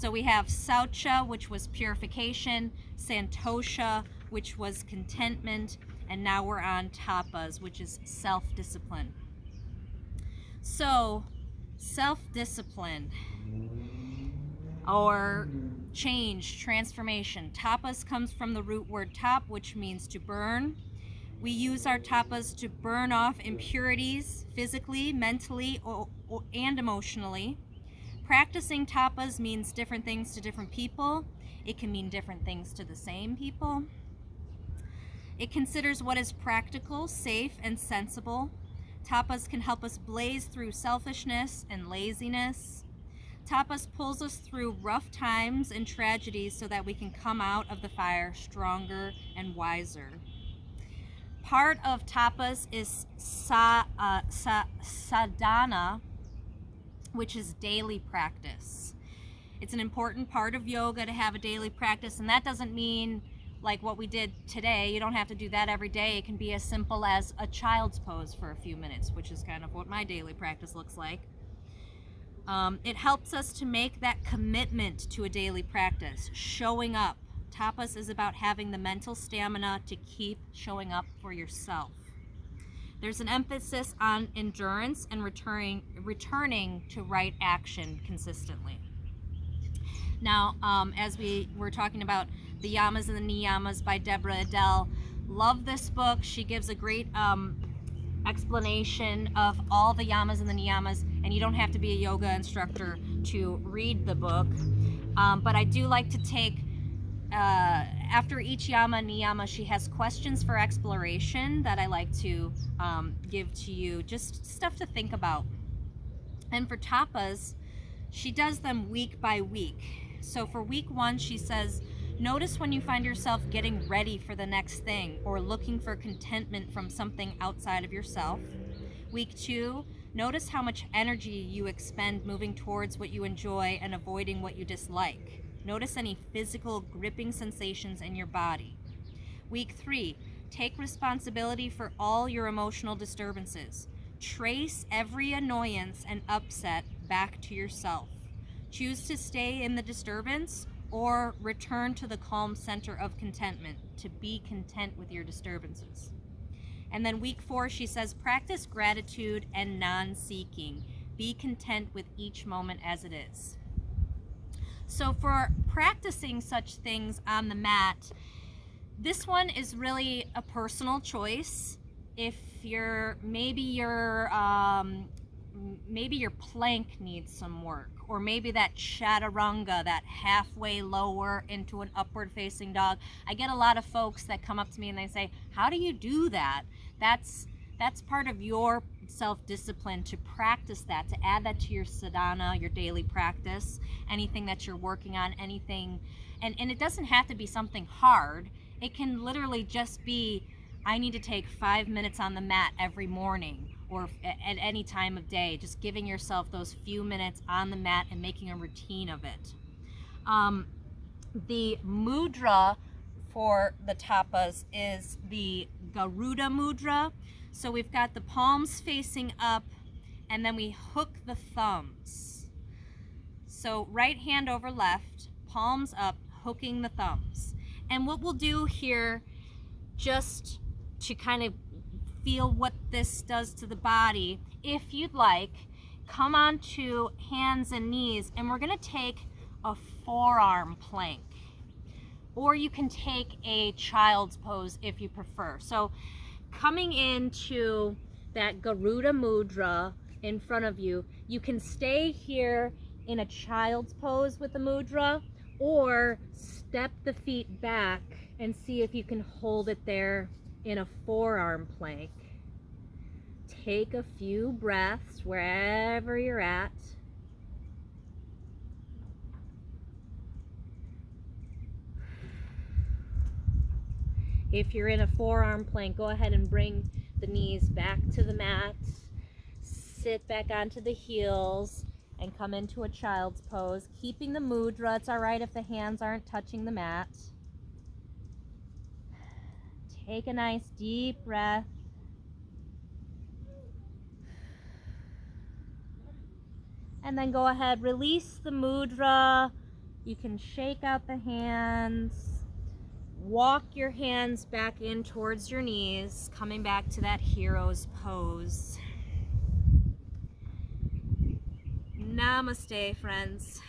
So we have Saucha, which was purification, Santosha, which was contentment, and now we're on Tapas, which is self-discipline. So, self-discipline or change, transformation. Tapas comes from the root word tap, which means to burn. We use our tapas to burn off impurities physically, mentally, and emotionally. Practicing tapas means different things to different people. It can mean different things to the same people. It considers what is practical, safe, and sensible. Tapas can help us blaze through selfishness and laziness. Tapas pulls us through rough times and tragedies so that we can come out of the fire stronger and wiser. Part of tapas is sadhana, which is daily practice. It's an important part of yoga to have a daily practice, and that doesn't mean like what we did today. You don't have to do that every day. It can be as simple as a child's pose for a few minutes, which is kind of what my daily practice looks like. It helps us to make that commitment to a daily practice, showing up. Tapas is about having the mental stamina to keep showing up for yourself. There's an emphasis on endurance and returning to right action consistently. Now, as we were talking about the Yamas and the Niyamas by Deborah Adele, love this book. She gives a great explanation of all the Yamas and the Niyamas, and you don't have to be a yoga instructor to read the book. But I do like to take, after each Yama and Niyama, she has questions for exploration that I like to give to you, just stuff to think about. And for tapas, she does them week by week. So for week 1, she says, notice when you find yourself getting ready for the next thing or looking for contentment from something outside of yourself. Week 2, notice how much energy you expend moving towards what you enjoy and avoiding what you dislike. Notice any physical gripping sensations in your body. Week 3, take responsibility for all your emotional disturbances. Trace every annoyance and upset back to yourself. Choose to stay in the disturbance or return to the calm center of contentment, to be content with your disturbances. And then week 4, she says, practice gratitude and non-seeking. Be content with each moment as it is. So for practicing such things on the mat, this one is really a personal choice. If maybe your plank needs some work, or maybe that chaturanga, that halfway lower into an upward facing dog. I get a lot of folks that come up to me and they say, how do you do that? That's part of your self-discipline, to practice that, to add that to your sadhana, your daily practice, anything that you're working on, anything. And it doesn't have to be something hard. It can literally just be, I need to take 5 minutes on the mat every morning, or at any time of day, just giving yourself those few minutes on the mat and making a routine of it. The mudra for the tapas is the Garuda mudra. So we've got the palms facing up, and then we hook the thumbs. So right hand over left, palms up, hooking the thumbs. And what we'll do here, just to kind of feel what this does to the body, if you'd like, come onto hands and knees, and we're going to take a forearm plank, or you can take a child's pose if you prefer. So coming into that Garuda mudra in front of you, you can stay here in a child's pose with the mudra, or step the feet back and see if you can hold it there in a forearm plank. Take a few breaths wherever you're at. If you're in a forearm plank, go ahead and bring the knees back to the mat. Sit back onto the heels and come into a child's pose, keeping the mudra. It's all right if the hands aren't touching the mat. Take a nice deep breath. And then go ahead, release the mudra, You can shake out the hands, walk your hands back in towards your knees, coming back to that hero's pose. Namaste, friends.